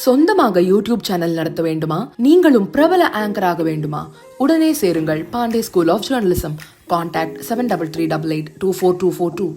சொந்தமாக YouTube channel நடத்த வேண்டுமா? நீங்களும் பிரபல ஆங்கர் ஆக வேண்டுமா? உடனே சேருங்கள் Pandey school of journalism. Contact 7338824242.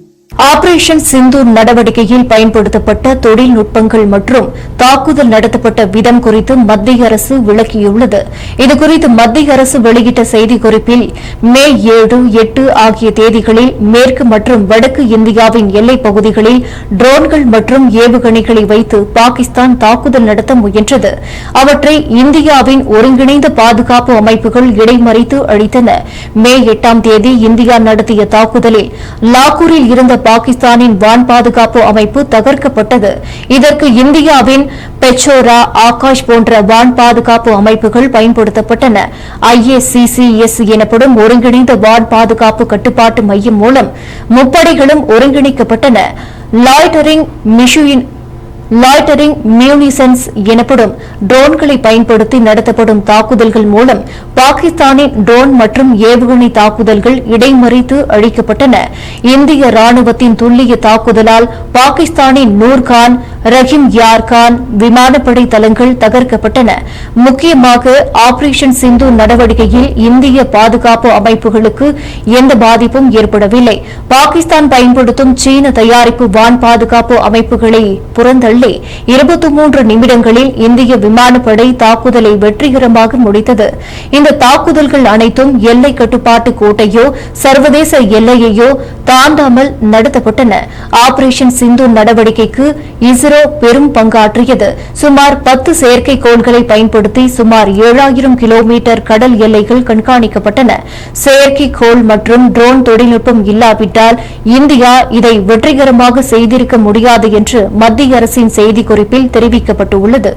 Operation Sindoor நடவடிக்கையில் பயன்படுத்தப்பட்ட தொழில்நுட்பங்கள் மற்றும் தாக்குதல் நடத்தப்பட்ட விதம் குறித்து மத்திய அரசு விளக்கியுள்ளது. இதுகுறித்து மத்திய அரசு வெளியிட்ட செய்திக்குறிப்பில் மே 7, 8 ஆகிய தேதிகளில் மேற்கு மற்றும் வடக்கு இந்தியாவின் எல்லைப் பகுதிகளில் ட்ரோன்கள் மற்றும் ஏவுகணைகளை வைத்து பாகிஸ்தான் தாக்குதல் நடத்த முயன்றது. அவற்றை இந்தியாவின் ஒருங்கிணைந்த பாதுகாப்பு அமைப்புகள் இடைமறித்து அழித்தன. மே 8ஆம் தேதி இந்தியா நடத்திய தாக்குதலில் லாகூரில் இருந்த பாகிஸ்தானின் வான் பாதுகாப்பு அமைப்பு தகர்க்கப்பட்டது. இதற்கு இந்தியாவின் பெச்சோரா, ஆகாஷ் போன்ற வான் பாதுகாப்பு அமைப்புகள் பயன்படுத்தப்பட்டன. IACCS எனப்படும் ஒருங்கிணைந்த வான் பாதுகாப்பு கட்டுப்பாட்டு மையம் மூலம் முப்படைகளும் ஒருங்கிணைக்கப்பட்டன. லாய்டரிங் மியூனிசன்ஸ் எனப்படும் ட்ரோன்களை பயன்படுத்தி நடத்தப்படும் தாக்குதல்கள் மூலம் பாகிஸ்தானின் ட்ரோன் மற்றும் ஏவுகணை தாக்குதல்கள் இடைமறித்து அழிக்கப்பட்டன. இந்திய ராணுவத்தின் துல்லிய தாக்குதலால் பாகிஸ்தானின் நூர்கான், ரஹீம் யார் கான் விமானப்படை தளங்கள் தகர்க்கப்பட்டன. முக்கியமாக ஆபரேஷன் சிந்து நடவடிக்கையில் இந்திய பாதுகாப்பு அமைப்புகளுக்கு எந்த பாதிப்பும் ஏற்படவில்லை. பாகிஸ்தான் பயன்படுத்தும் சீன தயாரிப்பு வான் பாதுகாப்பு அமைப்புகளை புறந்தள்ளி 23 நிமிடங்களில் இந்திய விமானப்படை தாக்குதலை வெற்றிகரமாக முடித்தது. இந்த தாக்குதல்கள் அனைத்தும் எல்லை கட்டுப்பாட்டு கோட்டையோ சர்வதேச எல்லையையோ தாண்டாமல் நடத்தப்பட்டன. ஆபரேஷன் சிந்து நடவடிக்கைக்கு இஸ்ரோ பெரும் பங்காற்றியது. சுமார் 10 செயற்கைக்கோள்களை பயன்படுத்தி சுமார் 7000 கிலோமீட்டர் கடல் எல்லைகள் கண்காணிக்கப்பட்டன. செயற்கைக்கோள் மற்றும் ட்ரோன் தொழில்நுட்பம் இல்லாவிட்டால் இந்தியா இதை வெற்றிகரமாக செய்திருக்க முடியாது என்று மத்திய அரசின் செய்திக்குறிப்பில் தெரிவிக்கப்பட்டுள்ளது.